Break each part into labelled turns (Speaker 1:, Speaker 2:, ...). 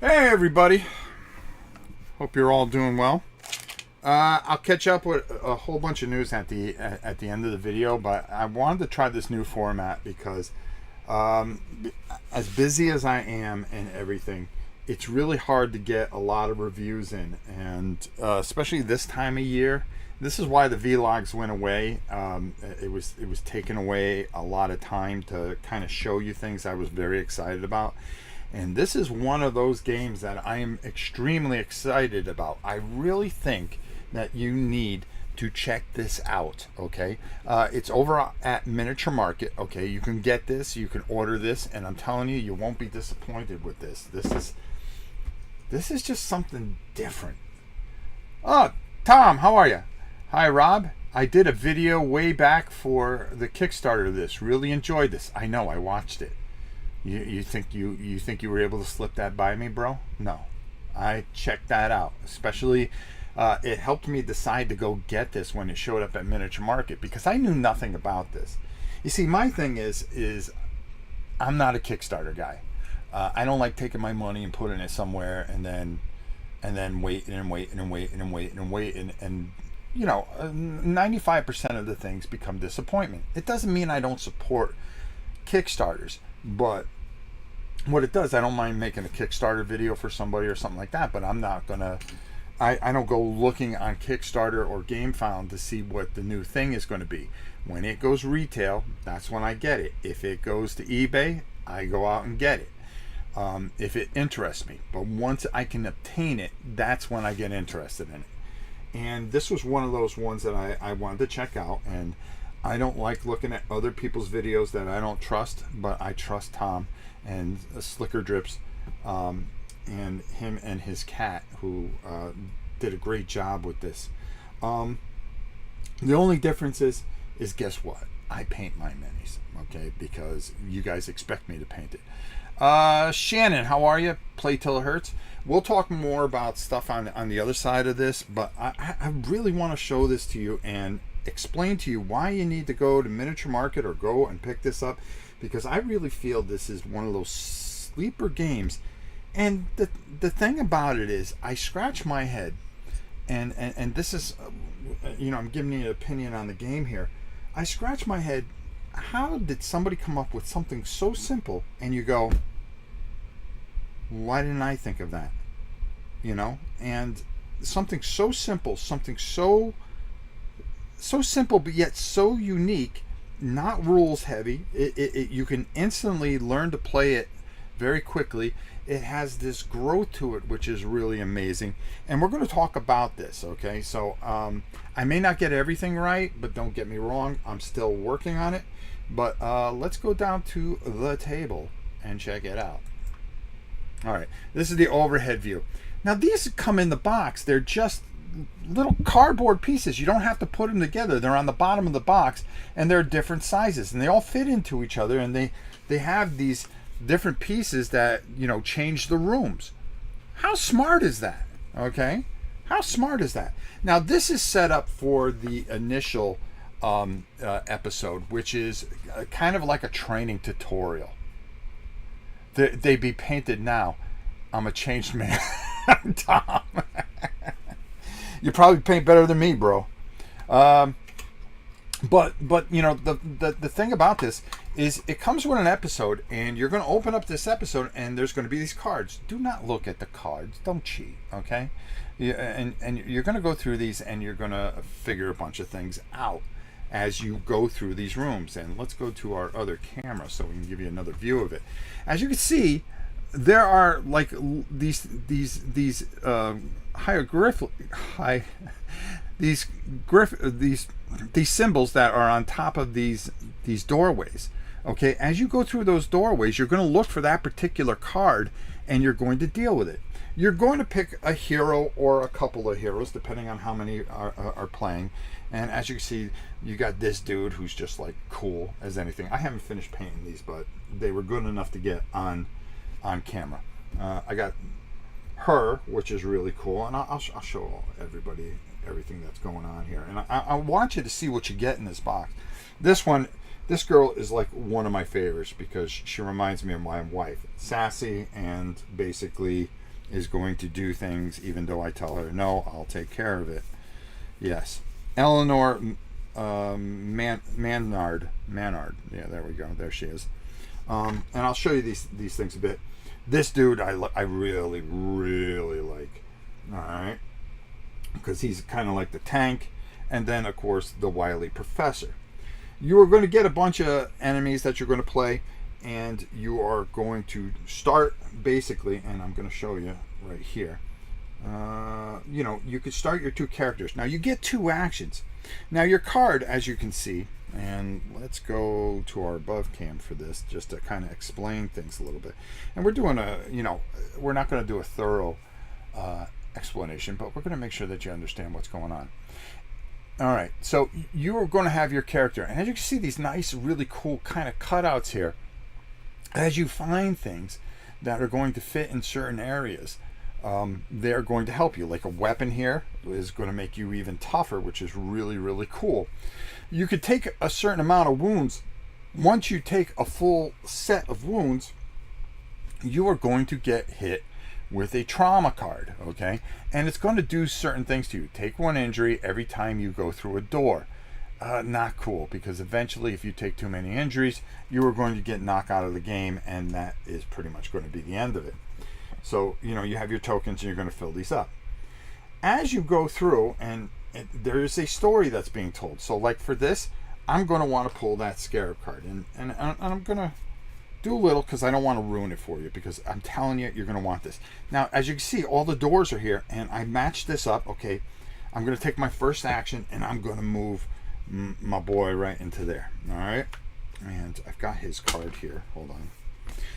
Speaker 1: Hey everybody, hope you're all doing well. I'll catch up with a whole bunch of news at the end of the video, but I wanted to try this new format because as busy as I am and everything, it's really hard to get a lot of reviews in, and especially this time of year. This is why the vlogs went away. It was taking away a lot of time to kind of show you things I was very excited about. And this is one of those games that I am extremely excited about. I really think that you need to check this out, okay? It's over at Miniature Market, okay? You can get this, you can order this, and I'm telling you, you won't be disappointed with this. This is just something different. Oh, Tom, how are you? Hi, Rob. I did a video way back for the Kickstarter of this. Really enjoyed this. I know, I watched it. You think you were able to slip that by me, bro? No, I checked that out. Especially, it helped me decide to go get this when it showed up at Miniature Market because I knew nothing about this. You see, my thing is I'm not a Kickstarter guy. I don't like taking my money and putting it somewhere and then waiting and you know, 95% of the things become disappointment. It doesn't mean I don't support Kickstarters, but what it does, I don't mind making a Kickstarter video for somebody or something like that, but I'm not gonna I don't go looking on Kickstarter or GameFound to see what the new thing is going to be. When it goes retail, that's when I get it. If it goes to eBay, I go out and get it, if it interests me. But once I can obtain it, that's when I get interested in it. And this was one of those ones that I wanted to check out. And I don't like looking at other people's videos that I don't trust, but I trust Tom and Slicker Drips, and him and his cat, who did a great job with this. The only difference is guess what? I paint my minis, okay? Because you guys expect me to paint it. Shannon, how are you? Play till it hurts. We'll talk more about stuff on the other side of this, but I really want to show this to you and explain to you why you need to go to Miniature Market or go and pick this up, because I really feel this is one of those sleeper games. And the thing about it is, I scratch my head, and this is, you know, I'm giving you an opinion on the game here. I scratch my head, how did somebody come up with something so simple and you go, why didn't I think of that? You know, and something so simple, something so simple but yet so unique, not rules heavy. You can instantly learn to play it very quickly. It has this growth to it, which is really amazing. And we're going to talk about this, okay? So I may not get everything right, but don't get me wrong, I'm still working on it. But let's go down to the table and check it out. All right, this is the overhead view. Now these come in the box. They're just little cardboard pieces. You don't have to put them together. They're on the bottom of the box, and they're different sizes, and they all fit into each other, and they have these different pieces that, you know, change the rooms. How smart is that? Okay, how smart is that? Now this is set up for the initial episode, which is kind of like a training tutorial. They be painted now. I'm a changed man. Tom. You probably paint better than me, bro. But you know, the thing about this is it comes with an episode, and you're going to open up this episode, and there's going to be these cards. Do not look at the cards. Don't cheat, okay? And you're going to go through these, and you're going to figure a bunch of things out as you go through these rooms. And let's go to our other camera so we can give you another view of it. As you can see, there are like these symbols that are on top of these doorways. Okay, as you go through those doorways, you're going to look for that particular card, and you're going to deal with it. You're going to pick a hero or a couple of heroes, depending on how many are playing. And as you can see, you got this dude who's just like cool as anything. I haven't finished painting these, but they were good enough to get on camera. I got her, which is really cool, and I'll show everybody everything that's going on here. And I want you to see what you get in this box. This girl is like one of my favorites because she reminds me of my wife. Sassy and basically is going to do things even though I tell her, no, I'll take care of it. Yes. Eleanor Manard. Yeah, there we go. There she is. And I'll show you these things a bit. This dude I really, really like. All right. Because he's kind of like the tank. And then, of course, the wily professor. You are going to get a bunch of enemies that you're going to play. And you are going to start basically, and I'm going to show you right here. You could start your two characters. Now, you get two actions. Now, your card, as you can see, and let's go to our above cam for this, just to kind of explain things a little bit. And we're doing we're not going to do a thorough explanation, but we're going to make sure that you understand what's going on. All right, so you are going to have your character, and as you can see, these nice, really cool kind of cutouts here. As you find things that are going to fit in certain areas, they're going to help you. Like a weapon here is going to make you even tougher, which is really, really cool. You could take a certain amount of wounds. Once you take a full set of wounds, you are going to get hit with a trauma card, okay? And it's going to do certain things to you. Take one injury every time you go through a door. Not cool, because eventually if you take too many injuries, you are going to get knocked out of the game, and that is pretty much going to be the end of it. So, you have your tokens and you're going to fill these up. As you go through, and there is a story that's being told. So like for this, I'm going to want to pull that scarab card, and I'm going to do a little because I don't want to ruin it for you, because I'm telling you, you're going to want this. Now, as you can see, all the doors are here, and I matched this up. Okay, I'm going to take my first action, and I'm going to move my boy right into there. All right, and I've got his card here. Hold on.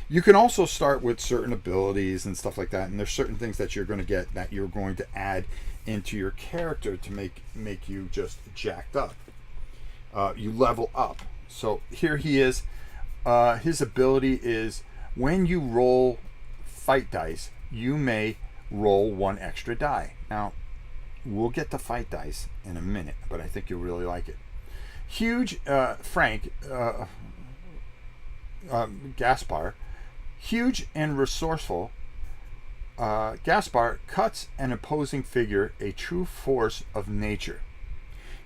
Speaker 1: You can also start with certain abilities and stuff like that, and there's certain things that you're going to get that you're going to add into your character to make you just jacked up. You level up. So here he is. His ability is when you roll fight dice, you may roll one extra die. Now, we'll get to fight dice in a minute, but I think you'll really like it. Huge Gaspar, huge and resourceful. Gaspar cuts an opposing figure, a true force of nature.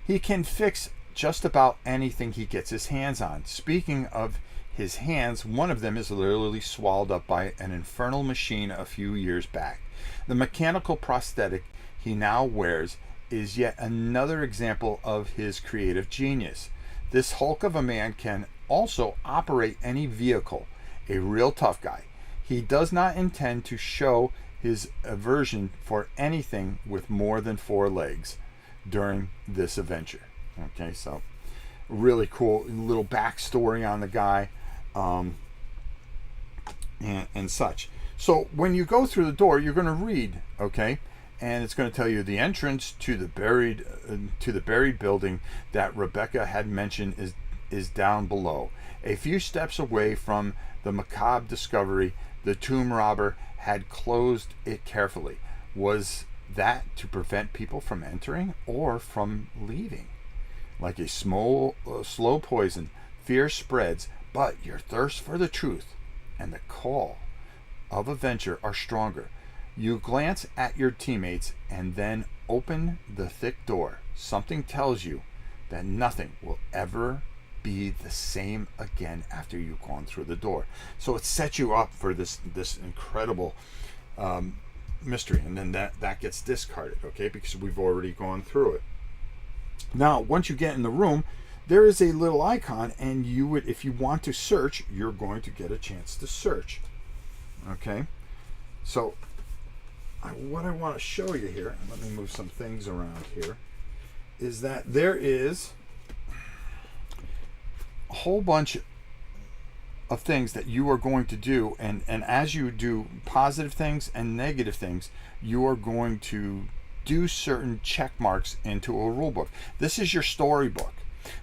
Speaker 1: He can fix just about anything he gets his hands on. Speaking of his hands, one of them is literally swallowed up by an infernal machine a few years back. The mechanical prosthetic he now wears is yet another example of his creative genius. This hulk of a man can also operate any vehicle, a real tough guy. He does not intend to show his aversion for anything with more than 4 legs during this adventure. Okay, so really cool little backstory on the guy, and such. So when you go through the door, you're going to read, okay, and it's going to tell you the entrance to the buried building that Rebecca had mentioned is down below. A few steps away from the macabre discovery, the tomb robber had closed it carefully. Was that to prevent people from entering or from leaving? Like a slow poison, fear spreads, but your thirst for the truth and the call of adventure are stronger. You glance at your teammates and then open the thick door. Something tells you that nothing will ever be the same again after you've gone through the door. So it sets you up for this incredible mystery, and then that gets discarded, okay, because we've already gone through it. Now, once you get in the room, there is a little icon, and you would, if you want to search, you're going to get a chance to search. Okay, so what I want to show you here, and let me move some things around here, is that there is a whole bunch of things that you are going to do, and as you do positive things and negative things, you are going to do certain check marks into a rule book. This is your storybook.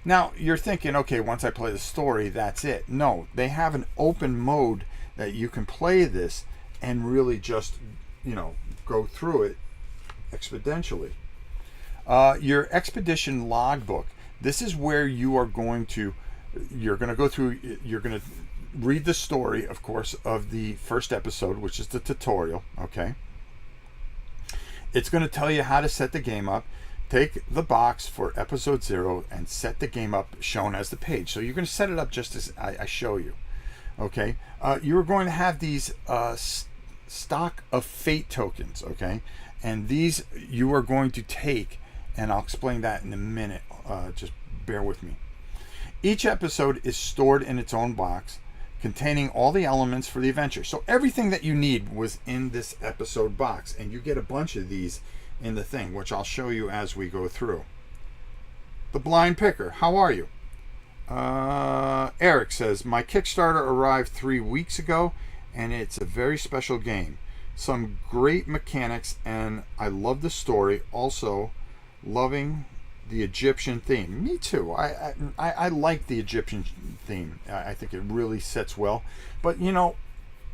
Speaker 1: Now you're thinking, okay, once I play the story, that's it. No, they have an open mode that you can play this and really just, go through it exponentially. Your expedition logbook. This is where you're going to go through, you're going to read the story, of course, of the first episode, which is the tutorial, okay? It's going to tell you how to set the game up. Take the box for episode 0 and set the game up shown as the page. So you're going to set it up just as I show you. Okay. You're going to have these stock of fate tokens. Okay. And these you are going to take, and I'll explain that in a minute. Just bear with me. Each episode is stored in its own box, containing all the elements for the adventure. So everything that you need was in this episode box, and you get a bunch of these in the thing, which I'll show you as we go through. The Blind Picker, how are you? Eric says, my Kickstarter arrived 3 weeks ago, and it's a very special game. Some great mechanics, and I love the story. Also, loving the Egyptian theme. Me too. I like the Egyptian theme. I think it really sits well. But you know,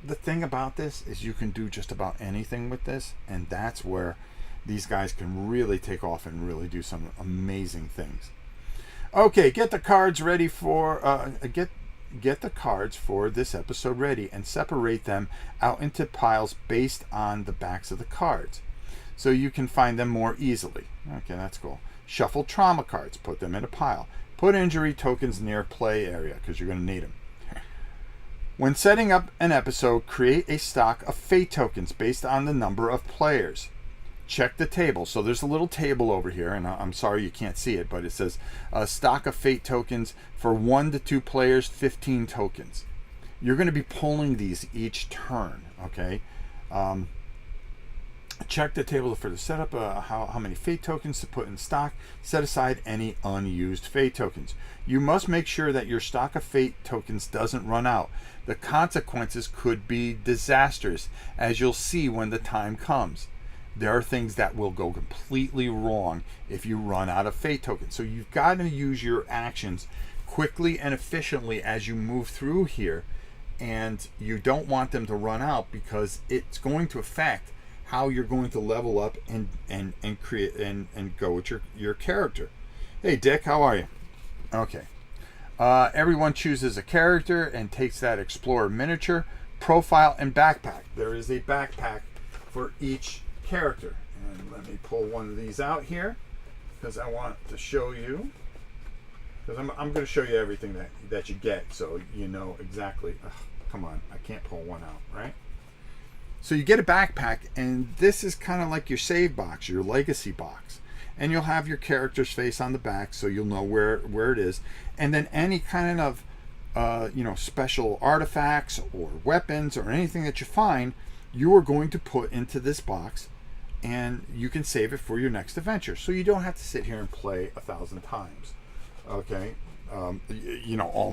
Speaker 1: the thing about this is you can do just about anything with this, and that's where these guys can really take off and really do some amazing things. Okay, get the cards ready for get the cards for this episode ready and separate them out into piles based on the backs of the cards, so you can find them more easily. Okay, that's cool. Shuffle trauma cards, put them in a pile. Put injury tokens near play area because you're going to need them. When setting up an episode, create a stock of fate tokens based on the number of players. Check the table. So there's a little table over here, and I'm sorry you can't see it, but it says a stock of fate tokens for 1 to 2 players, 15 tokens. You're going to be pulling these each turn, okay? Check the table for the setup, how many fate tokens to put in stock. Set aside any unused fate tokens. You must make sure that your stock of fate tokens doesn't run out. The consequences could be disastrous, as you'll see when the time comes. There are things that will go completely wrong if you run out of fate tokens. So you've got to use your actions quickly and efficiently as you move through here, and you don't want them to run out because it's going to affect how you're going to level up and create and go with your character. Hey Dick, how are you? Okay. Everyone chooses a character and takes that explorer miniature, profile, and backpack. There is a backpack for each character. And let me pull one of these out here because I want to show you. Because I'm going to show you everything that you get, so you know exactly. Come on, I can't pull one out, right? So you get a backpack, and this is kind of like your save box, your legacy box. And you'll have your character's face on the back, so you'll know where it is. And then any kind of special artifacts or weapons or anything that you find, you are going to put into this box, and you can save it for your next adventure. So you don't have to sit here and play 1,000 times, okay? All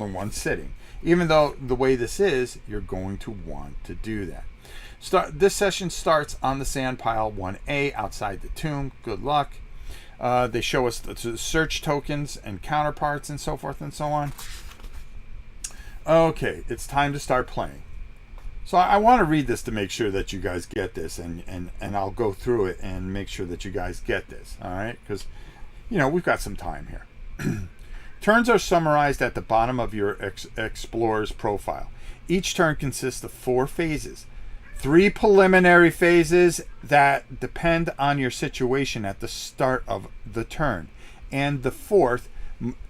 Speaker 1: in one sitting. Even though the way this is, you're going to want to do that. This session starts on the sand pile 1A outside the tomb. Good luck. They show us the search tokens and counterparts and so forth and so on. Okay, it's time to start playing. So I want to read this to make sure that you guys get this, and I'll go through it and make sure that you guys get this, all right? Because, we've got some time here. Turns are summarized at the bottom of your explorer's profile. Each turn consists of 4 phases. 3 preliminary phases that depend on your situation at the start of the turn, and the 4th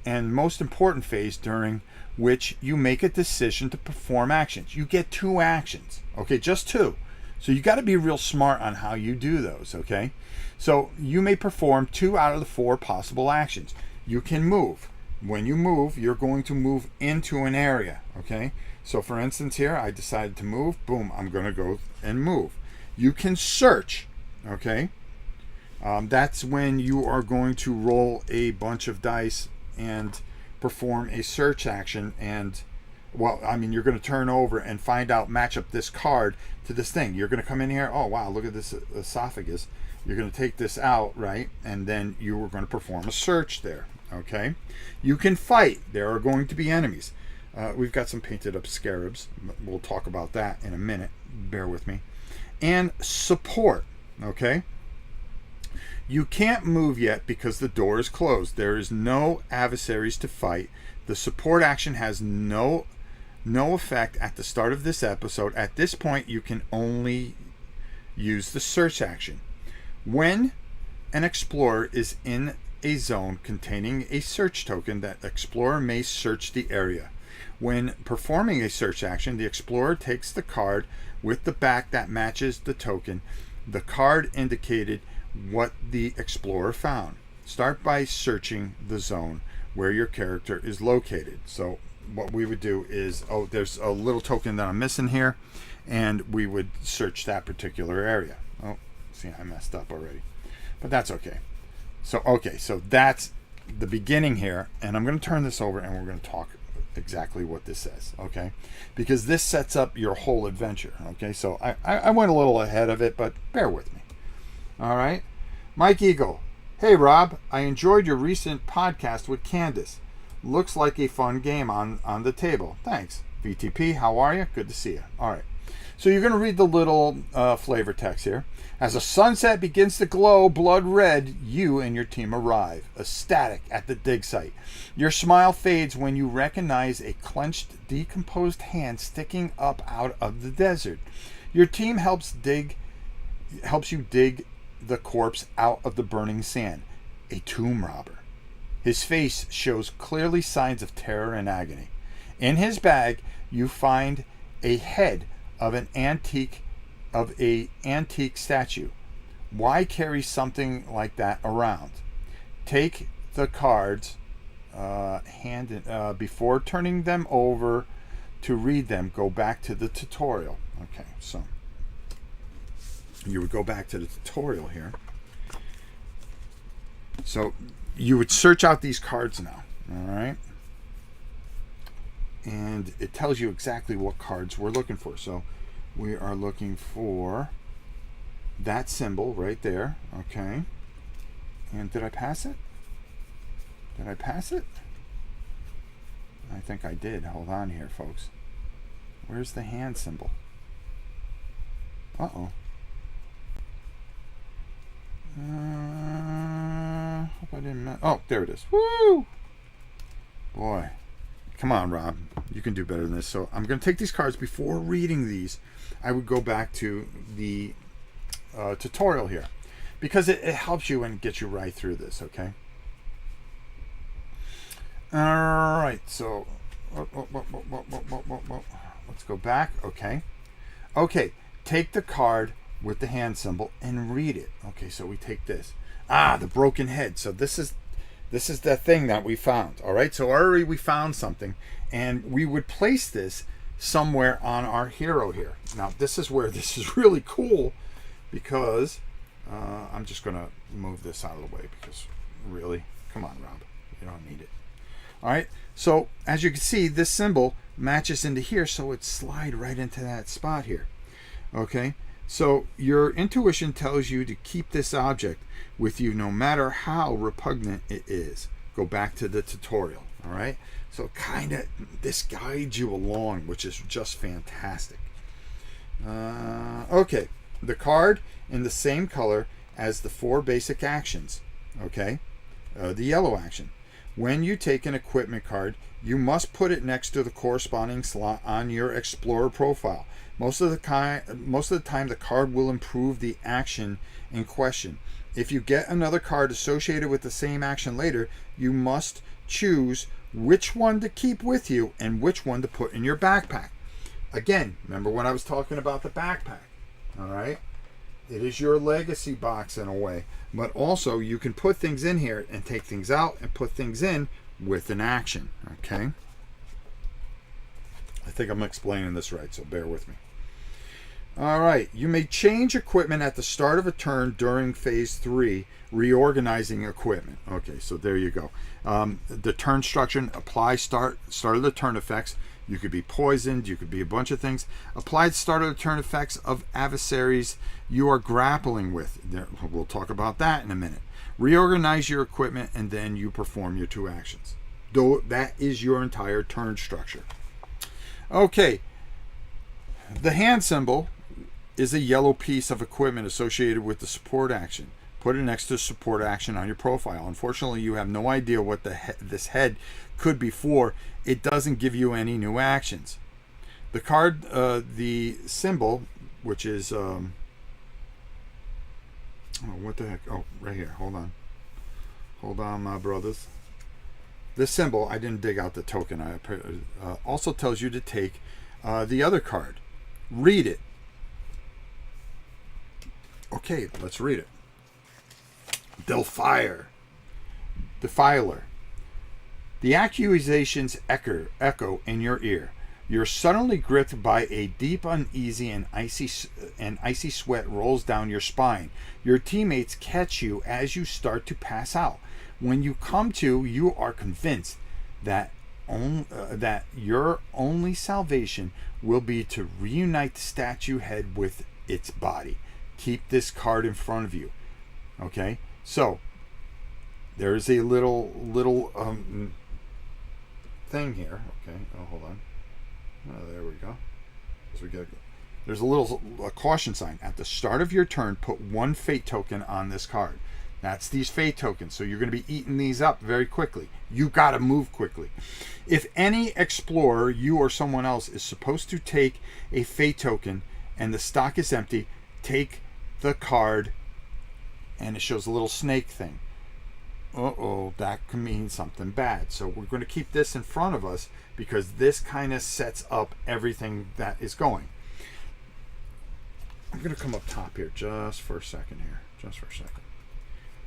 Speaker 1: and most important phase during which you make a decision to perform actions. You get 2 actions, okay, just 2. So you got to be real smart on how you do those, okay? So you may perform 2 out of the 4 possible actions. You can move. When you move, you're going to move into an area, okay? So for instance here, I decided to move. Boom, I'm going to go and move. You can search, okay? That's when you are going to roll a bunch of dice and perform a search action. And, you're going to turn over and find out, match up this card to this thing. You're going to come in here. Oh, wow, look at this esophagus. You're going to take this out, right? And then you are going to perform a search there, okay? You can fight. There are going to be enemies. We've got some painted up scarabs. We'll talk about that in a minute. Bear with me. And support, okay? You can't move yet because the door is closed. There is no adversaries to fight. The support action has no effect at the start of this episode. At this point, you can only use the search action. When an explorer is in a zone containing a search token, that explorer may search the area. When performing a search action, the explorer takes the card with the back that matches the token. The card indicated what the explorer found. Start by searching the zone where your character is located. So what we would do is, there's a little token that I'm missing here, and we would search that particular area. Oh, see, I messed up already, but that's okay. So that's the beginning here, and I'm going to turn this over and we're going to talk exactly what this says, okay? Because this sets up your whole adventure, okay? So I went a little ahead of it, but bear with me. All right. Mike Eagle. Hey, Rob. I enjoyed your recent podcast with Candace. Looks like a fun game on the table. Thanks. VTP, how are you? Good to see you. All right. So you're going to read the little flavor text here. As the sunset begins to glow blood red, you and your team arrive, ecstatic at the dig site. Your smile fades when you recognize a clenched, decomposed hand sticking up out of the desert. Your team helps you dig the corpse out of the burning sand. A tomb robber. His face shows clearly signs of terror and agony. In his bag, you find a head of an antique statue. Why carry something like that around? Take the cards before turning them over to read them. Go back to the tutorial. Okay, so you would go back to the tutorial here. So you would search out these cards now, all right? And it tells you exactly what cards we're looking for. So we are looking for that symbol right there, okay? And did I pass it? Did I pass it? I think I did. Hold on here, folks. Where's the hand symbol? Uh-oh. Hope I didn't. Oh, there it is. Woo! Boy. Come on, Rob. You can do better than this. So I'm going to take these cards. Before reading these, I would go back to the tutorial here, because it helps you and gets you right through this, okay? All right. So let's go back. Okay. Okay. Take the card with the hand symbol and read it. Okay, so we take this. The broken head. So this is the thing that we found. All right, so already we found something, and we would place this somewhere on our hero here. Now this is where this is really cool, because I'm just gonna move this out of the way, because really, come on, Rob, you don't need it. All right, so as you can see, this symbol matches into here, so it slide right into that spot here. Okay, so your intuition tells you to keep this object with you no matter how repugnant it is. Go back to the tutorial, all right? So kind of this guides you along, which is just fantastic. Okay, the card in the same color as the 4 basic actions, okay? The yellow action. When you take an equipment card, you must put it next to the corresponding slot on your Explorer profile. Most of the time, the card will improve the action in question. If you get another card associated with the same action later, you must choose which one to keep with you and which one to put in your backpack. Again, remember when I was talking about the backpack, all right? It is your legacy box in a way, but also you can put things in here and take things out and put things in with an action, okay? I think I'm explaining this right, so bear with me. All right, you may change equipment at the start of a turn during phase 3, reorganizing equipment. Okay, so there you go. The turn structure, apply start of the turn effects. You could be poisoned, you could be a bunch of things. Applied start of the turn effects of adversaries you are grappling with. We'll talk about that in a minute. Reorganize your equipment, and then you perform your 2 actions. Though that is your entire turn structure. Okay, the hand symbol is a yellow piece of equipment associated with the support action. Put it next to support action on your profile. Unfortunately, you have no idea what this head could be for. It doesn't give you any new actions. The card, the symbol, which is Oh, what the heck? Oh, right here. Hold on. Hold on, my brothers. This symbol, I didn't dig out the token. Also tells you to take the other card. Read it. Okay, let's read it. Defiler. The accusations echo in your ear. You're suddenly gripped by a deep, uneasy, and icy sweat rolls down your spine. Your teammates catch you as you start to pass out. When you come to, you are convinced that your only salvation will be to reunite the statue head with its body. Keep this card in front of you. Okay, so there's a little thing here. Okay, oh, hold on. Oh, there we go. So there's a caution sign. At the start of your turn, put one fate token on this card. That's these fate tokens. So you're going to be eating these up very quickly. You got to move quickly. If any explorer, you or someone else, is supposed to take a fate token and the stock is empty, take the card, and it shows a little snake thing. Uh-oh, that could mean something bad. So we're going to keep this in front of us because this kind of sets up everything that is going. I'm going to come up top here just for a second here. Just for a second.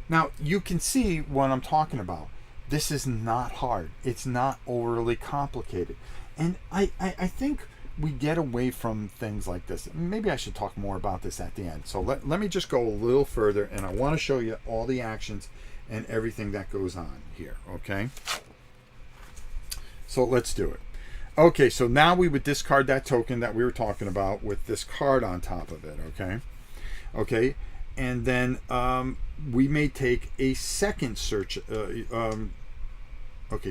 Speaker 1: Now, you can see what I'm talking about. This is not hard. It's not overly complicated. And I think we get away from things like this. Maybe I should talk more about this at the end. So let me just go a little further, and I want to show you all the actions and everything that goes on here, okay? So let's do it. Okay, so now we would discard that token that we were talking about with this card on top of it, okay? Okay, and then we may take a second search. Okay,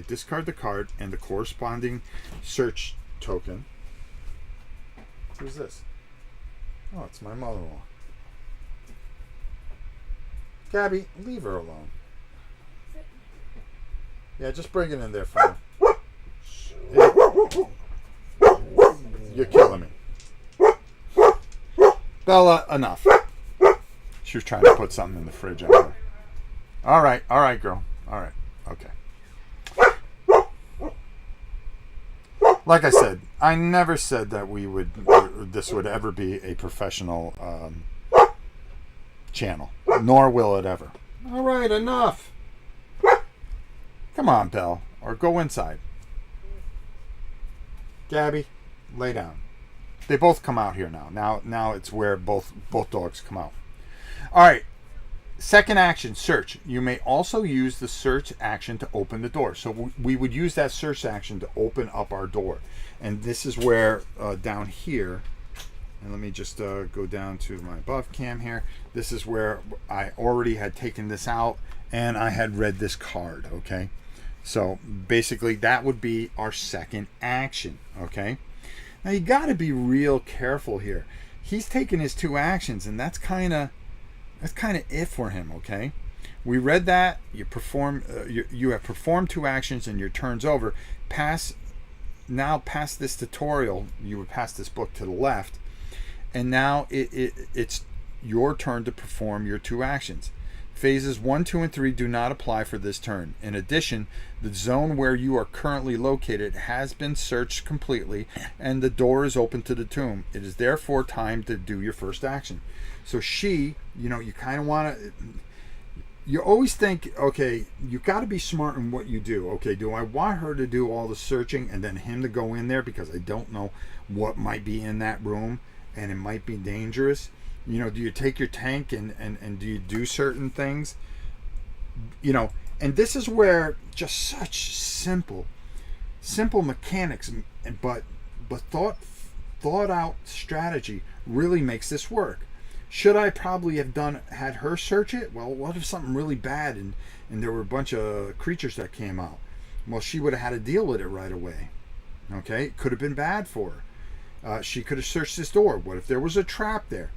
Speaker 1: discard the card and the corresponding search token. Who's this? Oh, it's my mother-in-law. Gabby, leave her alone. Yeah, just bring it in there for me. You're killing me. Bella, enough. She was trying to put something in the fridge out there. All right, girl. All right, okay. Like I said, I never said that this would ever be a professional channel, nor will it ever. All right, enough. Come on, Belle, or go inside. Gabby, lay down. They both come out here now. Now it's where both dogs come out. All right. Second action, search. You may also use the search action to open the door. So we would use that search action to open up our door. And this is where down here, and let me just go down to my buff cam here. This is where I already had taken this out and I had read this card, okay? So basically that would be our second action, okay? Now you got to be real careful here. He's taking his two actions, and that's kind of it for him, okay? We read that. You perform. You have performed two actions, and your turn's over. Pass this tutorial. You would pass this book to the left, and now it's your turn to perform your two actions. Phases 1, 2, and 3 do not apply for this turn. In addition, the zone where you are currently located has been searched completely, and the door is open to the tomb. It is therefore time to do your first action. So you kind of want to... You always think, okay, you got to be smart in what you do. Okay, do I want her to do all the searching and then him to go in there because I don't know what might be in that room and it might be dangerous? Do you take your tank and do you do certain things? And this is where just such simple mechanics, but thought out strategy really makes this work. Should I probably have had her search it? Well, what if something really bad and there were a bunch of creatures that came out? Well, she would have had to deal with it right away. Okay, it could have been bad for her. She could have searched this door. What if there was a trap there?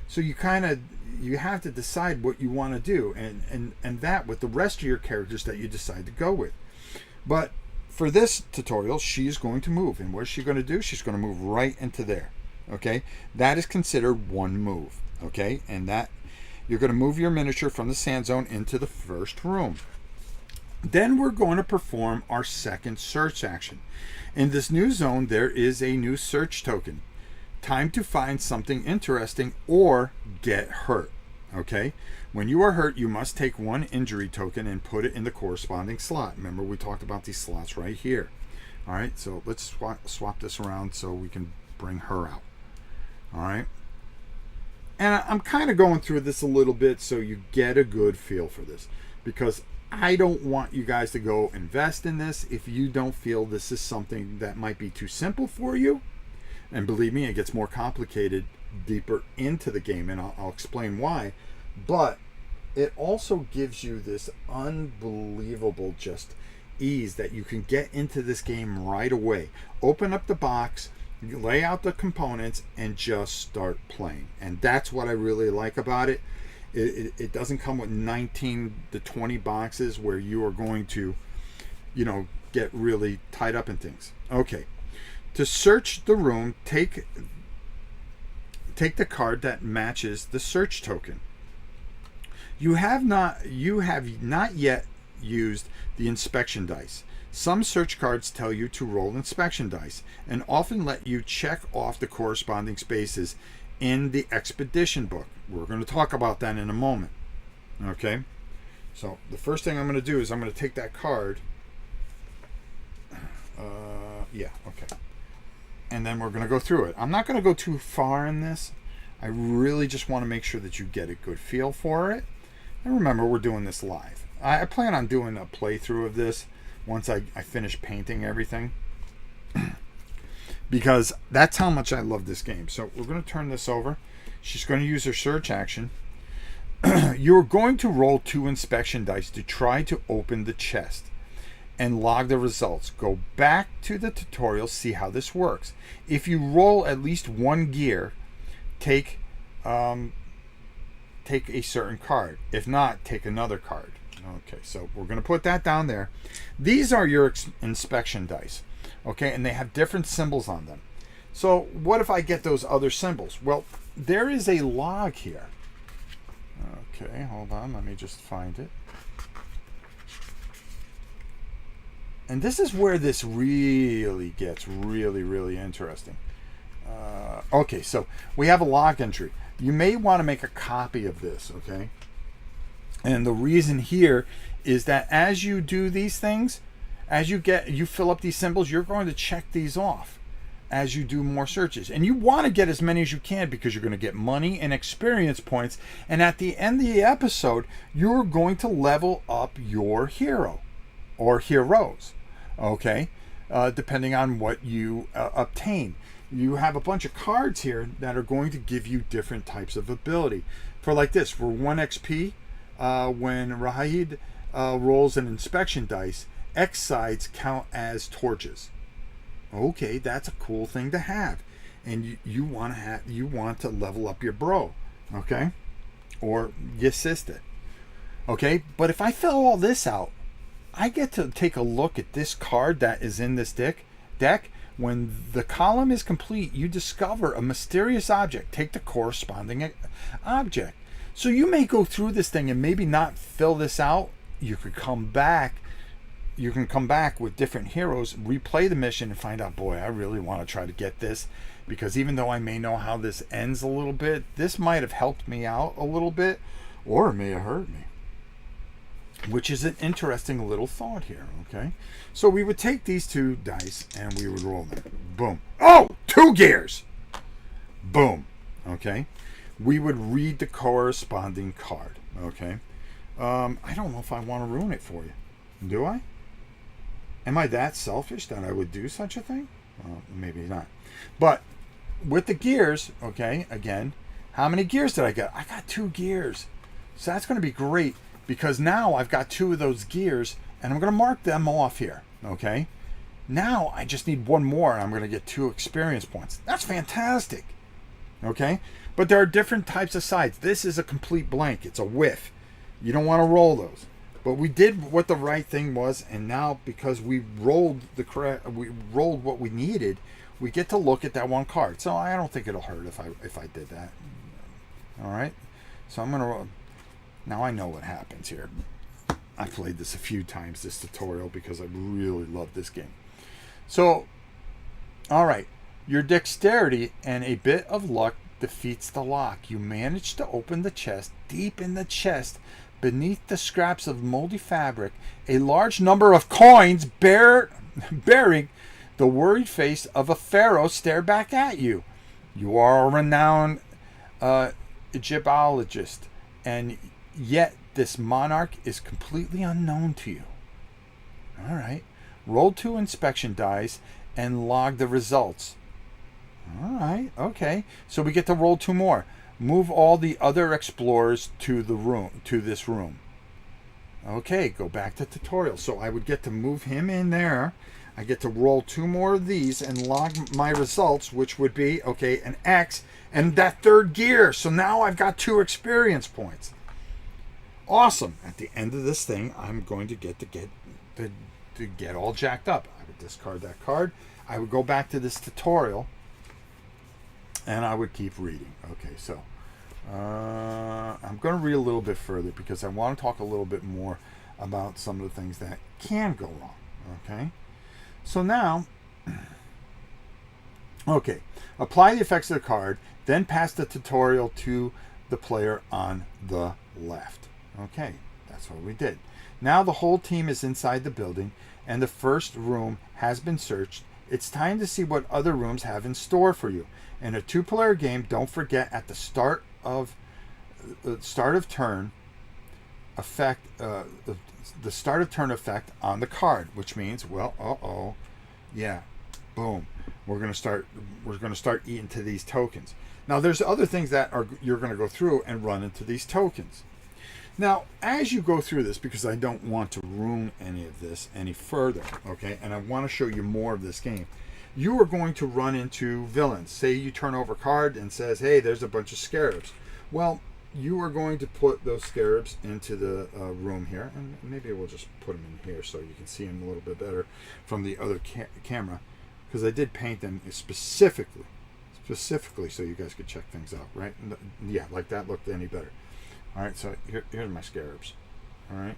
Speaker 1: So you have to decide what you want to do, and that with the rest of your characters that you decide to go with. But for this tutorial, she's going to move, and what's she going to do? She's going to move right into there. Okay, that is considered one move. Okay, and that You're going to move your miniature from the sand zone into the first room. Then we're going to perform our second search action. In this new zone, there is a new search token. Time to find something interesting or get hurt. Okay? When you are hurt, you must take one injury token and put it in the corresponding slot. Remember, we talked about these slots right here. All right, so let's swap this around so we can bring her out. All right? And I'm kind of going through this a little bit so you get a good feel for this, because I don't want you guys to go invest in this if you don't feel this is something that might be too simple for you. And believe me, it gets more complicated deeper into the game, and I'll explain why. But it also gives you this unbelievable just ease that you can get into this game right away. Open up the box, lay out the components, and just start playing. And that's what I really like about it. It doesn't come with 19 to 20 boxes where you are going to, get really tied up in things. Okay. To search the room, take the card that matches the search token. You have not yet used the inspection dice. Some search cards tell you to roll inspection dice and often let you check off the corresponding spaces in the expedition book. We're going to talk about that in a moment. Okay? So the first thing I'm going to do is I'm going to take that card. Okay. And then we're going to go through it. I'm not going to go too far in this. I really just want to make sure that you get a good feel for it. And remember, we're doing this live. I plan on doing a playthrough of this once I finish painting everything. Because that's how much I love this game. So we're going to turn this over. She's going to use her search action. You're going to roll 2 inspection dice to try to open the chest and log the results. Go back to the tutorial, see how this works. If you roll at least 1 gear, take a certain card. If not, take another card. Okay, so we're going to put that down there. These are your inspection dice. Okay, and they have different symbols on them. So what if I get those other symbols? Well, there is a log here. Okay, hold on, let me just find it. And this is where this really gets really interesting. Okay, so we have a log entry. You may want to make a copy of this, okay? And the reason here is that as you do these things, as you fill up these symbols, you're going to check these off as you do more searches. And you want to get as many as you can because you're going to get money and experience points. And at the end of the episode, you're going to level up your hero or heroes, okay? Depending on what you obtain. You have a bunch of cards here that are going to give you different types of ability. For like this, for 1 XP, when Rahid rolls an inspection dice, X sides count as torches. Okay, that's a cool thing to have, and you want to level up your bro, okay, or you assist it, okay. But if I fill all this out, I get to take a look at this card that is in this deck. When the column is complete, you discover a mysterious object. Take the corresponding object. So you may go through this thing and maybe not fill this out. You could come back. You can come back with different heroes, replay the mission, and find out, boy, I really want to try to get this, because even though I may know how this ends a little bit, this might have helped me out a little bit, or it may have hurt me. Which is an interesting little thought here, okay? So we would take these 2 dice and we would roll them. Boom. Oh, 2 gears. Boom. Okay? We would read the corresponding card, okay? I don't know if I want to ruin it for you. Do I? Am I that selfish that I would do such a thing? Well, maybe not. But with the gears, okay, again, how many gears did I get? I got 2 gears. So that's going to be great, because now I've got 2 of those gears and I'm going to mark them off here, okay? Now I just need 1 more and I'm going to get 2 experience points. That's fantastic, okay? But there are different types of sides. This is a complete blank. It's a whiff. You don't want to roll those. But we did what the right thing was, and now because we rolled what we needed, we get to look at that 1 card. So I don't think it'll hurt if I did that. All right. So I'm going to... Now I know what happens here. I played this a few times, this tutorial, because I really love this game. So, all right. Your dexterity and a bit of luck defeats the lock. You manage to open the chest. Deep in the chest, beneath the scraps of moldy fabric, a large number of coins bearing the worried face of a pharaoh stare back at you. You are a renowned Egyptologist, and yet this monarch is completely unknown to you. All right. Roll 2 inspection dice and log the results. All right. Okay. So we get to roll 2 more. Move all the other explorers to this room. Okay, go back to tutorial. So I would get to move him in there. I get to roll 2 more of these and log my results, which would be, okay, an X and that 3rd gear. So now I've got 2 experience points. Awesome. At the end of this thing, I'm going to get all jacked up. I would discard that card. I would go back to this tutorial and I would keep reading. Okay, so I'm going to read a little bit further because I want to talk a little bit more about some of the things that can go wrong. Okay, so now, okay, apply the effects of the card, then pass the tutorial to the player on the left. Okay, that's what we did. Now the whole team is inside the building and the first room has been searched. It's time to see what other rooms have in store for you. In a 2-player game, don't forget at the start of turn effect, the start of turn effect on the card, which means, well, yeah, boom, we're gonna start eating to these tokens. Now there's other things that you're gonna go through and run into these tokens. Now, as you go through this, because I don't want to ruin any of this any further, okay, and I want to show you more of this game, you are going to run into villains. Say you turn over a card and says, hey, there's a bunch of scarabs. Well, you are going to put those scarabs into the room here, and maybe we'll just put them in here so you can see them a little bit better from the other camera, because I did paint them specifically so you guys could check things out, right? Yeah, like that looked any better. All right, so here's my scarabs. All right,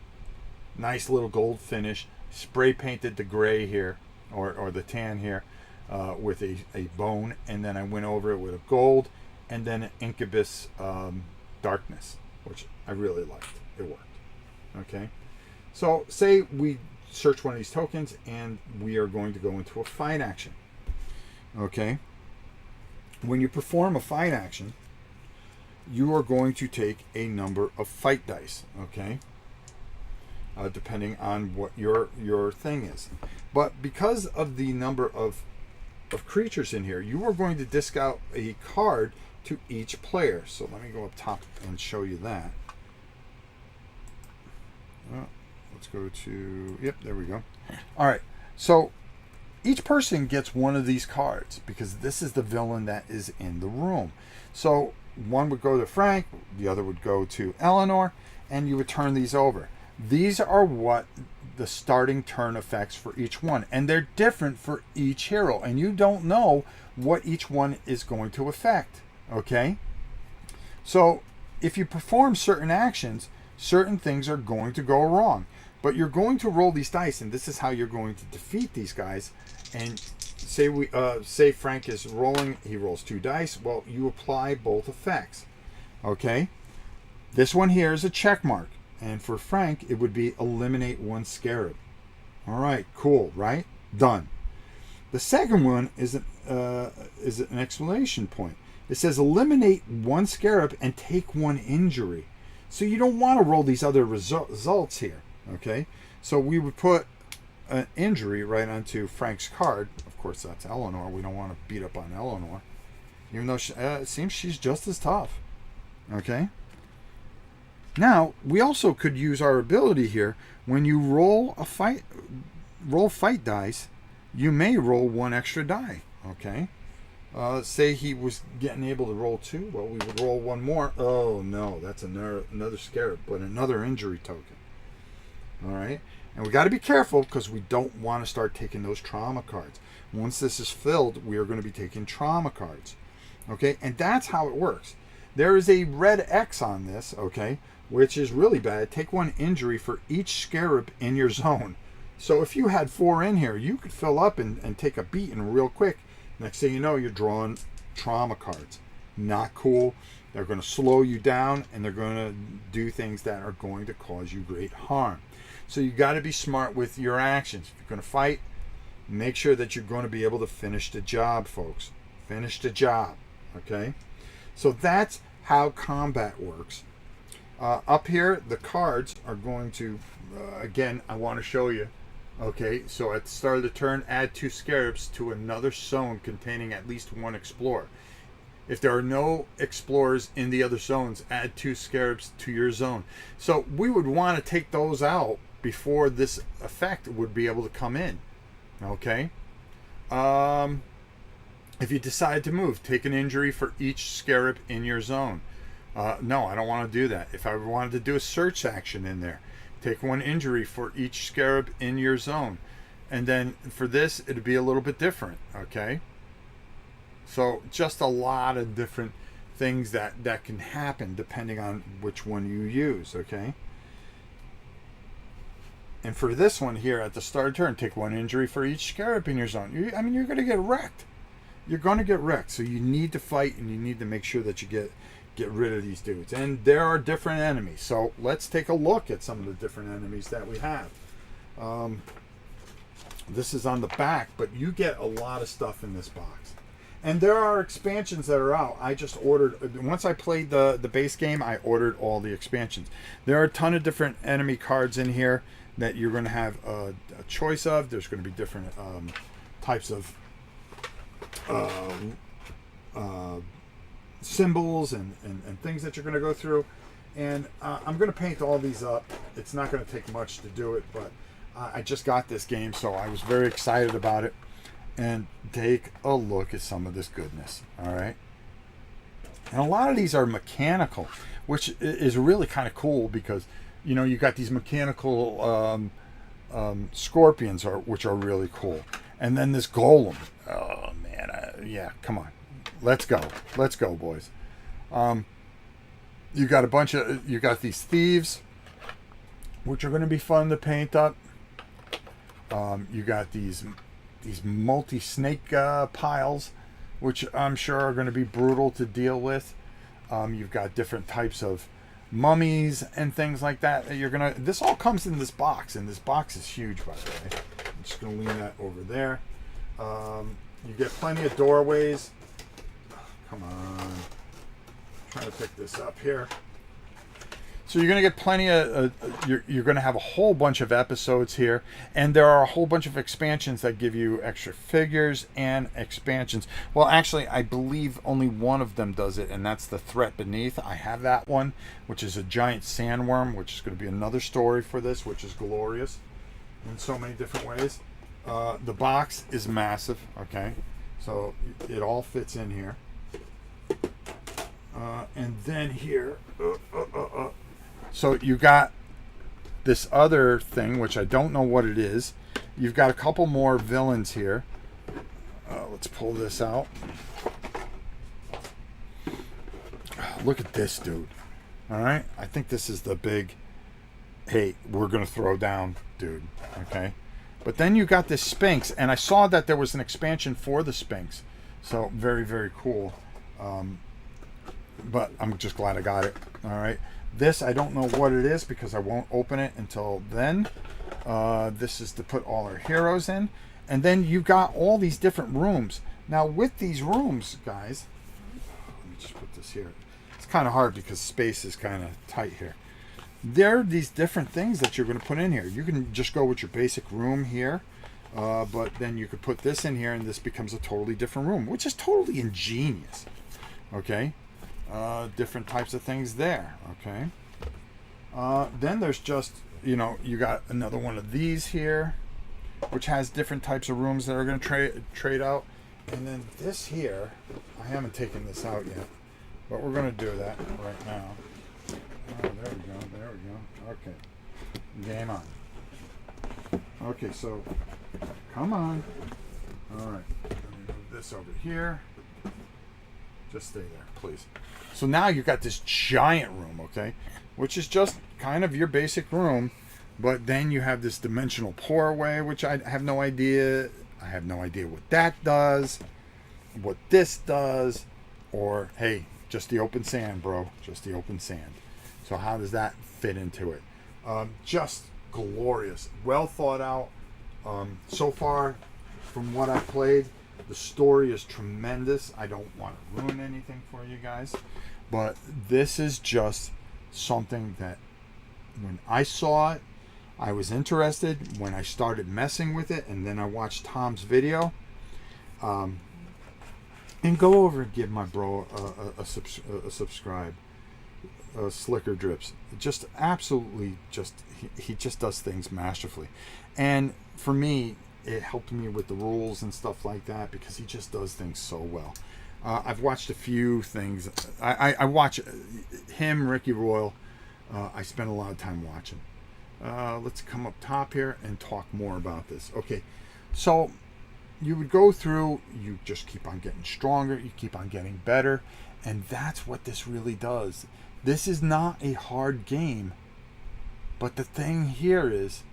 Speaker 1: nice little gold finish, spray painted the gray here, or the tan here, with a bone, and then I went over it with a gold, and then an incubus darkness, which I really liked. It worked. Okay, so say we search one of these tokens, and we are going to go into a fight action. Okay, when you perform a fight action, you are going to take a number of fight dice, okay? Depending on what your thing is. But because of the number of creatures in here, you are going to disc out a card to each player. So let me go up top and show you that. Let's go to, yep, there we go. All right, so each person gets one of these cards because this is the villain that is in the room. So one would go to Frank, the other would go to Eleanor, and you would turn these over. These are what the starting turn effects for each one, and they're different for each hero, and you don't know what each one is going to affect, okay? So if you perform certain actions, certain things are going to go wrong, but you're going to roll these dice, and this is how you're going to defeat these guys. And say Frank is rolling, he rolls 2 dice. Well, you apply both effects. Okay? This one here is a check mark. And for Frank, it would be eliminate 1 scarab. All right, cool, right? Done. The second one is an exclamation point. It says eliminate 1 scarab and take 1 injury. So you don't want to roll these other results here. Okay? So we would put an injury right onto Frank's card. Of course, that's Eleanor. We don't want to beat up on Eleanor, even though it seems she's just as tough. Okay. Now we also could use our ability here. When you roll fight dice, you may roll 1 extra die. Okay. Say he was getting able to roll 2. Well, we would roll 1 more. Oh no, that's another scarab, but another injury token. All right. And we got to be careful because we don't want to start taking those trauma cards. Once this is filled, we are going to be taking trauma cards. Okay, and that's how it works. There is a red X on this, okay, which is really bad. Take 1 injury for each scarab in your zone. So if you had 4 in here, you could fill up and take a beating real quick. Next thing you know, you're drawing trauma cards. Not cool. They're going to slow you down, and they're going to do things that are going to cause you great harm. So you got to be smart with your actions. If you're going to fight, make sure that you're going to be able to finish the job, folks. Finish the job, okay? So that's how combat works. Up here, the cards are going to, again, I want to show you. Okay, so at the start of the turn, add 2 scarabs to another zone containing at least 1 explorer. If there are no explorers in the other zones, add 2 scarabs to your zone. So we would want to take those out before this effect would be able to come in. Okay? If you decide to move, take an injury for each scarab in your zone. No, I don't want to do that. If I wanted to do a search action in there, take 1 injury for each scarab in your zone. And then for this, it'd be a little bit different, okay? So just a lot of different things that can happen depending on which one you use, okay? And for this one here, at the start of turn, take 1 injury for each scarab in your zone. You're going to get wrecked. You're going to get wrecked. So you need to fight, and you need to make sure that you get rid of these dudes. And there are different enemies. So let's take a look at some of the different enemies that we have. This is on the back, but you get a lot of stuff in this box. And there are expansions that are out. I just ordered, once I played the base game, I ordered all the expansions. There are a ton of different enemy cards in here that you're going to have a choice of. There's going to be different types of symbols and things that you're going to go through. And I'm going to paint all these up. It's not going to take much to do it, but I just got this game, so I was very excited about it. And take a look at some of this goodness, all right? And a lot of these are mechanical, which is really kind of cool because, you know, you got these mechanical scorpions, which are really cool. And then this golem. Oh, man. Yeah, come on. Let's go. Let's go, boys. You got these thieves, which are going to be fun to paint up. You got these multi-snake piles, which I'm sure are going to be brutal to deal with. You've got different types of mummies and things like that. This all comes in this box, and this box is huge, by the way. I'm just going to lean that over there. You get plenty of doorways. Come on. I'm trying to pick this up here. So you're going to get plenty of, you're going to have a whole bunch of episodes here. And there are a whole bunch of expansions that give you extra figures and expansions. Well, actually, I believe only one of them does it, and that's the Threat Beneath. I have that one, which is a giant sandworm, which is going to be another story for this, which is glorious in so many different ways. The box is massive, okay? So it all fits in here. And then here... So you got this other thing, which I don't know what it is. You've got a couple more villains here. Let's pull this out. Look at this dude. All right. I think this is the big, hey, we're going to throw down dude. Okay. But then you got this Sphinx, and I saw that there was an expansion for the Sphinx. So very, very cool. But I'm just glad I got it. All right. This, I don't know what it is because I won't open it until then. This is to put all our heroes in. And then you got all these different rooms. Now, with these rooms, guys, let me just put this here. It's kind of hard because space is kind of tight here. There are these different things that you're going to put in here. You can just go with your basic room here. But then you could put this in here, and this becomes a totally different room, which is totally ingenious. Okay? Different types of things there, okay? Then there's just, you got another one of these here, which has different types of rooms that are going to trade out. And then this here, I haven't taken this out yet, but we're going to do that right now. Oh, there we go. Okay. Game on. Okay, so, come on. All right. Let me move this over here. Just stay there, please. So now you've got this giant room, okay, which is just kind of your basic room, but then you have this dimensional pourway, which I have no idea. I have no idea what that does, what this does, or hey, just the open sand, bro, just the open sand. So how does that fit into it? Just glorious, well thought out. So far, from what I've played, the story is tremendous. I don't want to ruin anything for you guys, but this is just something that when I saw it, I was interested. When I started messing with it, and then I watched Tom's video, and go over and give my bro a subscribe. Slicker Drips, just absolutely, just he just does things masterfully, and for me, it helped me with the rules and stuff like that because he just does things so well. I've watched a few things. I watch him, Ricky Royal. I spend a lot of time watching. Let's come up top here and talk more about this. Okay, so you would go through, you just keep on getting stronger, you keep on getting better, and that's what this really does. This is not a hard game, but the thing here is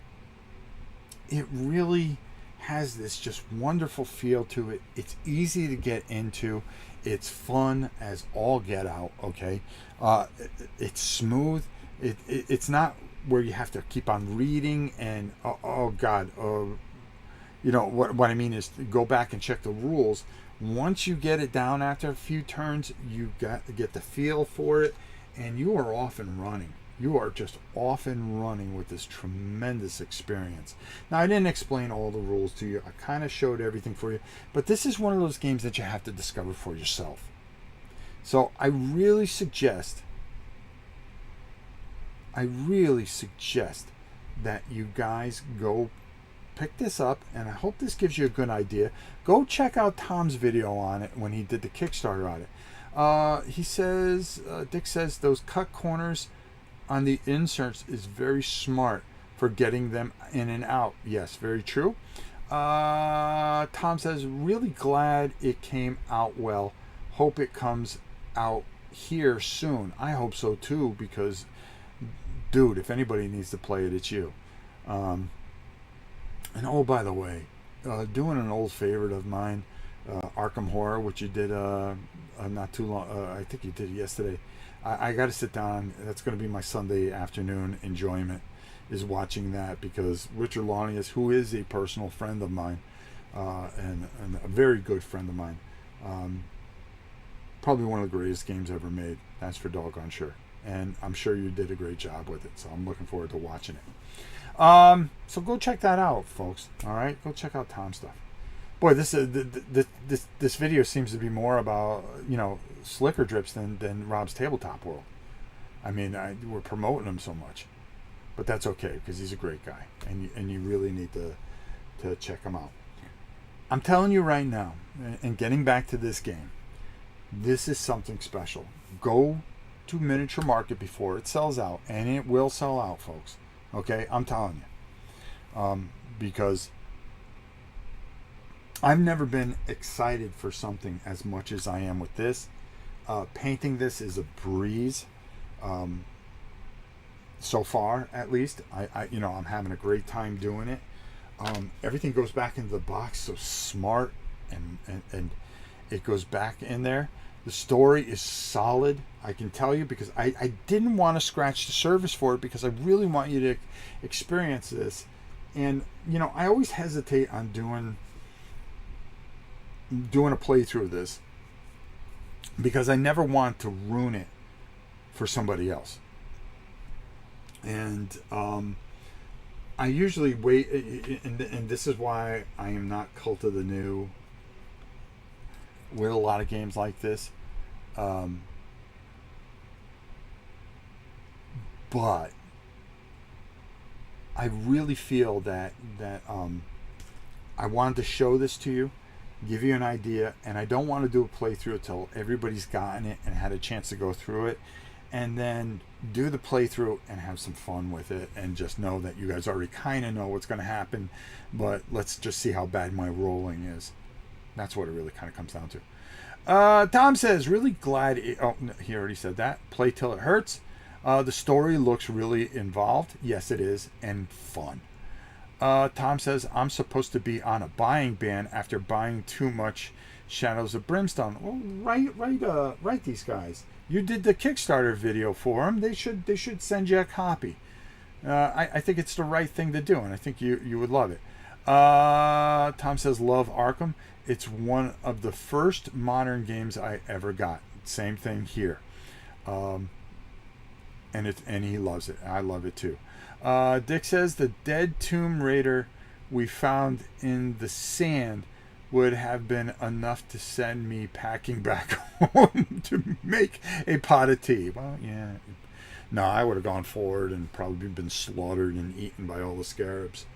Speaker 1: it really has this just wonderful feel to it. It's easy to get into. It's fun as all get out, okay? It's smooth. It's not where you have to keep on reading and, oh God, you know, what I mean is go back and check the rules. Once you get it down after a few turns, you got to get the feel for it, and you are off and running. You are just off and running with this tremendous experience. Now, I didn't explain all the rules to you. I kind of showed everything for you. But this is one of those games that you have to discover for yourself. So I really suggest that you guys go pick this up, and I hope this gives you a good idea. Go check out Tom's video on it when he did the Kickstarter on it. He says, Dick says, those cut corners on the inserts is very smart for getting them in and out. Yes, very true. Tom says, really glad it came out well. Hope it comes out here soon. I hope so too, because dude, if anybody needs to play it, it's you. And oh, by the way, doing an old favorite of mine, Arkham Horror, which you did not too long, I think you did it yesterday. I got to sit down. That's going to be my Sunday afternoon enjoyment, is watching that, because Richard Launius, who is a personal friend of mine, and a very good friend of mine, probably one of the greatest games ever made. That's for doggone sure. And I'm sure you did a great job with it, so I'm looking forward to watching it. So go check that out, folks. All right, go check out Tom's stuff. Boy, this video seems to be more about, you know, Slicker Drips than Rob's Tabletop World. I mean, we're promoting him so much, but that's okay, because he's a great guy, and you really need to check him out. I'm telling you right now, and getting back to this game, this is something special. Go to Miniature Market before it sells out, and it will sell out, folks. Okay, I'm telling you, because I've never been excited for something as much as I am with this. Painting this is a breeze. So far, at least, I'm having a great time doing it. Everything goes back into the box so smart, and it goes back in there. The story is solid, I can tell you, because I didn't want to scratch the surface for it, because I really want you to experience this. And, you know, I always hesitate on doing a playthrough of this, because I never want to ruin it for somebody else. And I usually wait, and this is why I am not Cult of the New with a lot of games like this. But I really feel that I wanted to show this to you, give you an idea, and I don't want to do a playthrough until everybody's gotten it and had a chance to go through it, and then do the playthrough and have some fun with it, and just know that you guys already kind of know what's going to happen, but let's just see how bad my rolling is. That's what it really kind of comes down to. Tom says, really glad. Oh, no, he already said that. Play till it hurts. The story looks really involved. Yes, it is, and fun. Tom says, I'm supposed to be on a buying ban after buying too much Shadows of Brimstone. Well, write these guys. You did the Kickstarter video for them. They should send you a copy. I think it's the right thing to do, and I think you would love it. Tom says, love Arkham. It's one of the first modern games I ever got. Same thing here. And he loves it. I love it too. Dick says the dead Tomb Raider we found in the sand would have been enough to send me packing back home to make a pot of tea. Well, yeah. No, I would have gone forward and probably been slaughtered and eaten by all the scarabs.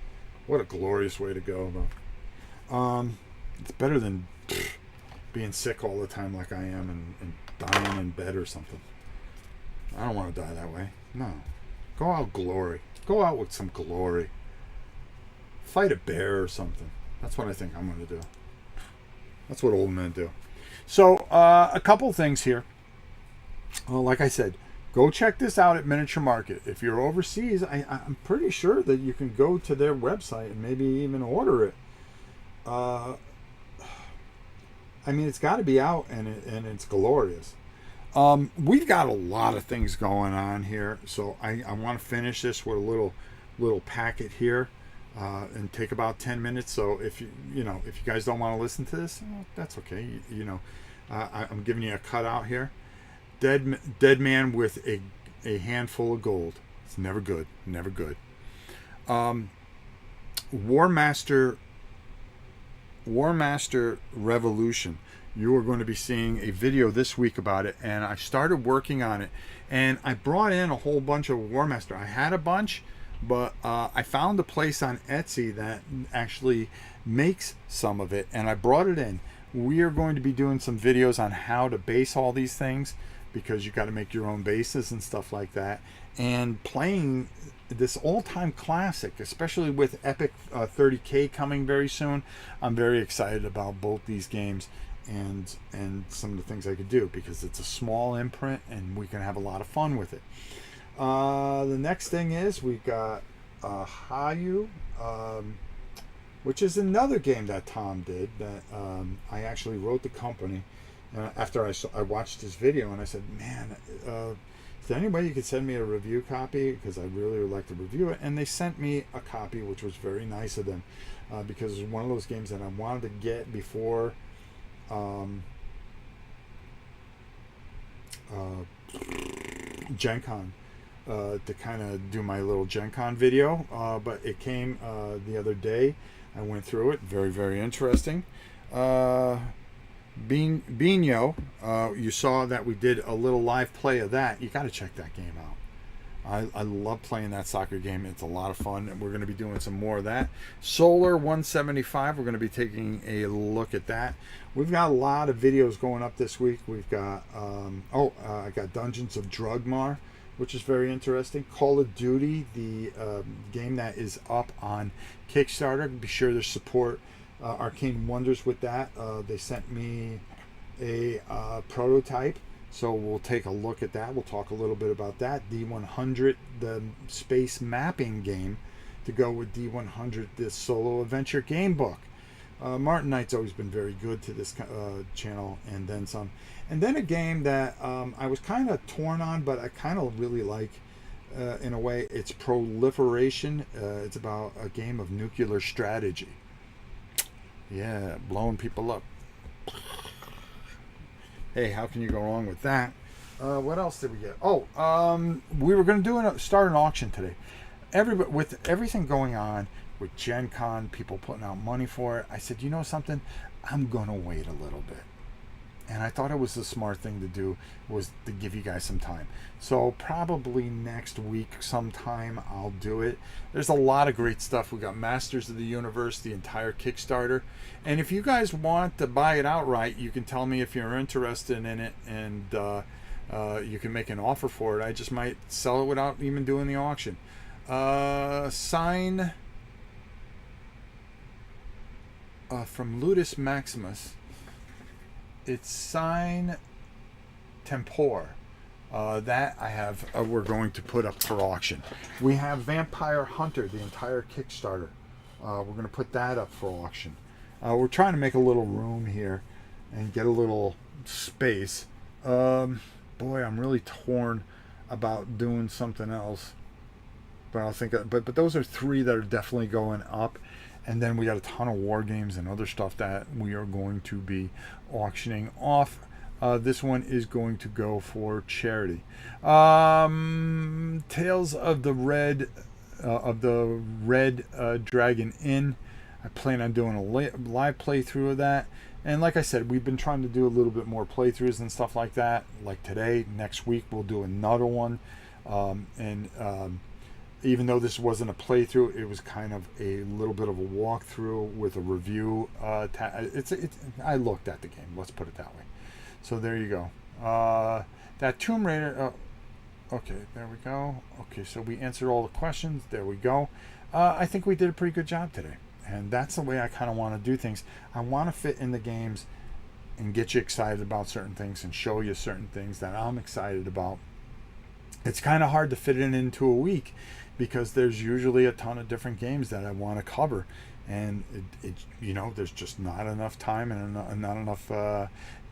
Speaker 1: What a glorious way to go, though. It's better than being sick all the time like I am and dying in bed or something. I don't want to die that way. No. Go out glory. Go out with some glory. Fight a bear or something. That's what I think I'm going to do. That's what old men do. So, a couple things here. Well, like I said, go check this out at Miniature Market. If you're overseas, I'm pretty sure that you can go to their website and maybe even order it. I mean, it's got to be out, and it's glorious. We've got a lot of things going on here, so I want to finish this with a little packet here, and take about 10 minutes. So if you guys don't want to listen to this, well, that's okay. I'm giving you a cutout here. Dead man with a handful of gold. It's never good. Never good. War Master Revolution. You are going to be seeing a video this week about it, and I started working on it, and I brought in a whole bunch of War Master. I had a bunch, but I found a place on Etsy that actually makes some of it, and I brought it in. We are going to be doing some videos on how to base all these things, because you got to make your own bases and stuff like that, and playing this all-time classic, especially with Epic 30K coming very soon. I'm very excited about both these games and some of the things I could do, because it's a small imprint and we can have a lot of fun with it. The next thing is we got Hayu, which is another game that Tom did that I actually wrote the company after I watched this video, and I said, man, is there any way you could send me a review copy, because I really would like to review it? And they sent me a copy, which was very nice of them, because it was one of those games that I wanted to get before Gen Con, to kind of do my little Gen Con video, but it came the other day. I went through it. Very, very interesting. Bino, you saw that we did a little live play of that. You got to check that game out. I love playing that soccer game. It's a lot of fun, and we're going to be doing some more of that. Solar 175, we're going to be taking a look at that. We've got a lot of videos going up this week. We've got I got Dungeons of Drugmar, which is very interesting. Call of Duty, the game that is up on Kickstarter. Be sure to support Arcane Wonders with that. They sent me a prototype, so we'll take a look at that. We'll talk a little bit about that. D100, the space mapping game to go with D100, this solo adventure game book. Martin Knight's always been very good to this channel, and then some. And then a game that I was kind of torn on, but I kind of really like in a way. It's Proliferation. It's about a game of nuclear strategy. Yeah, blowing people up. Hey, how can you go wrong with that? What else did we get? We were going to start an auction today. With everything going on with Gen Con, people putting out money for it, I said, you know something? I'm going to wait a little bit. And I thought it was the smart thing to do, was to give you guys some time. So probably next week sometime I'll do it. There's a lot of great stuff. We got Masters of the Universe, the entire Kickstarter. And if you guys want to buy it outright, you can tell me if you're interested in it, and you can make an offer for it. I just might sell it without even doing the auction. Sign from Ludus Maximus it's Sign Tempor. That I have. We're going to put up for auction. We have Vampire Hunter, the entire Kickstarter. We're going to put that up for auction. We're trying to make a little room here and get a little space. Boy, I'm really torn about doing something else. But I'll think. But those are 3 that are definitely going up. And then we got a ton of war games and other stuff that we are going to be auctioning off. This one is going to go for charity. Tales of the Red Dragon Inn. I plan on doing a live playthrough of that. And like I said, we've been trying to do a little bit more playthroughs and stuff like that. Like today, next week we'll do another one. Even though this wasn't a playthrough, it was kind of a little bit of a walkthrough with a review. I looked at the game. Let's put it that way. So there you go. That Tomb Raider. Okay, there we go. Okay, so we answered all the questions. There we go. I think we did a pretty good job today. And that's the way I kind of want to do things. I want to fit in the games and get you excited about certain things and show you certain things that I'm excited about. It's kind of hard to fit it into a week because there's usually a ton of different games that I want to cover. And, there's just not enough time and not enough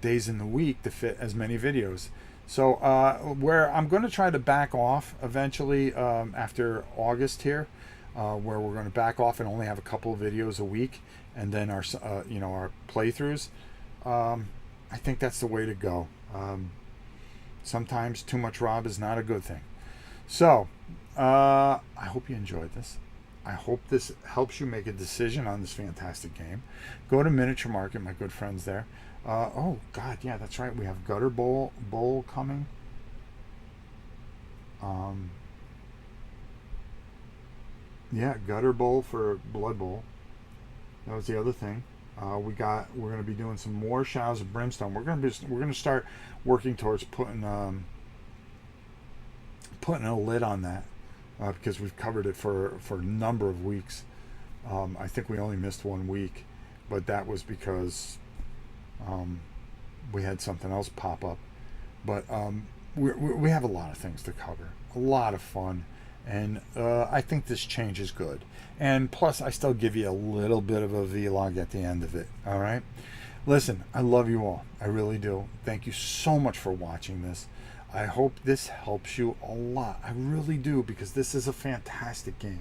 Speaker 1: days in the week to fit as many videos. So where I'm going to try to back off eventually after August here, where we're going to back off and only have a couple of videos a week, and then our playthroughs. I think that's the way to go. Sometimes too much Rob is not a good thing. So I hope you enjoyed this. I hope this helps you make a decision on this fantastic game. Go to Miniature Market, my good friends there. Oh God, yeah, that's right. We have Gutter Bowl coming. Yeah, Gutter Bowl for Blood Bowl. That was the other thing. We're going to be doing some more Shadows of Brimstone. We're going to start working towards putting a lid on that because we've covered it for a number of weeks. I think we only missed 1 week, but that was because we had something else pop up. But we have a lot of things to cover, a lot of fun, and I think this change is good. And plus, I still give you a little bit of a vlog at the end of it. All right? Listen, I love you all. I really do. Thank you so much for watching this. I hope this helps you a lot. I really do, because this is a fantastic game.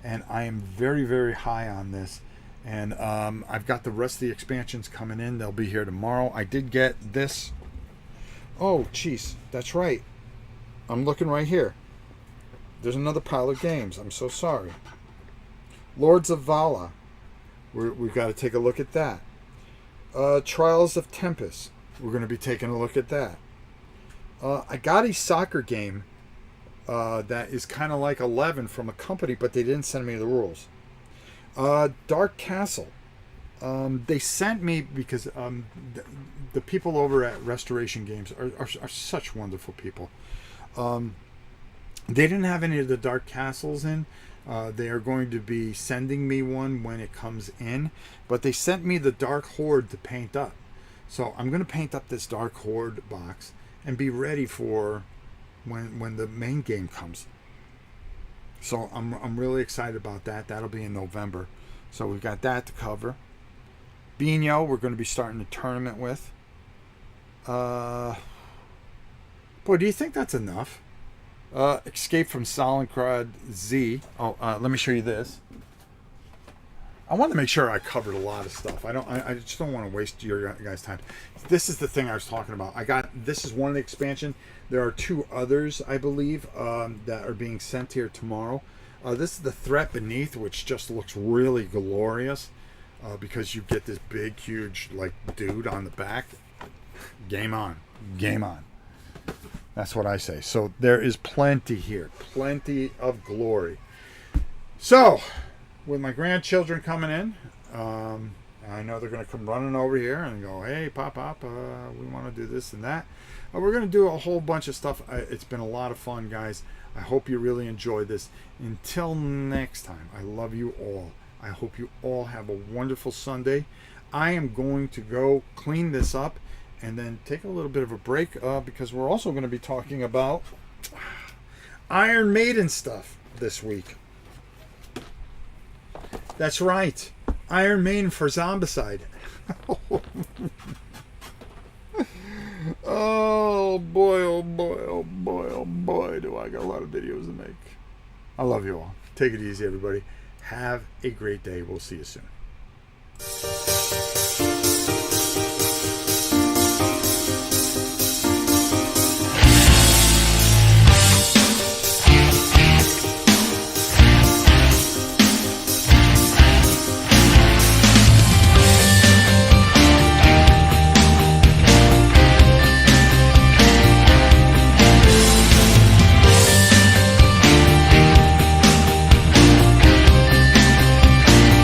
Speaker 1: And I am very, very high on this. And I've got the rest of the expansions coming in. They'll be here tomorrow. I did get this. Oh, jeez. That's right. I'm looking right here. There's another pile of games. I'm so sorry. Lords of Vala. We've got to take a look at that. Trials of Tempest. We're going to be taking a look at that. I got a soccer game that is kind of like 11 from a company, but they didn't send me the rules. Dark Castle. They sent me because the people over at Restoration Games are such wonderful people. They didn't have any of the Dark Castles in. They are going to be sending me one when it comes in, but they sent me the Dark Horde to paint up. So I'm going to paint up this Dark Horde box and be ready for when the main game comes. So I'm really excited about that. That'll be in November. So we've got that to cover. Bino, we're going to be starting a tournament with. Boy, do you think that's enough? Escape from Stalingrad Z. Oh, let me show you this. I want to make sure I covered a lot of stuff. I just don't want to waste your guys' time. This is the thing I was talking about. This is one of the expansion. There are 2 others, I believe, that are being sent here tomorrow. This is the Threat Beneath, which just looks really glorious because you get this big, huge, like, dude on the back. Game on. Game on. That's what I say. So there is plenty here. Plenty of glory. So, with my grandchildren coming in, I know they're going to come running over here and go, hey, Pop, we want to do this and that. We're going to do a whole bunch of stuff. It's been a lot of fun, guys. I hope you really enjoyed this. Until next time, I love you all. I hope you all have a wonderful Sunday. I am going to go clean this up and then take a little bit of a break because we're also going to be talking about Iron Maiden stuff this week. That's right. Iron Maiden for Zombicide. Oh boy, oh boy, oh boy, oh boy, do I got a lot of videos to make. I love you all. Take it easy, everybody. Have a great day. We'll see you soon.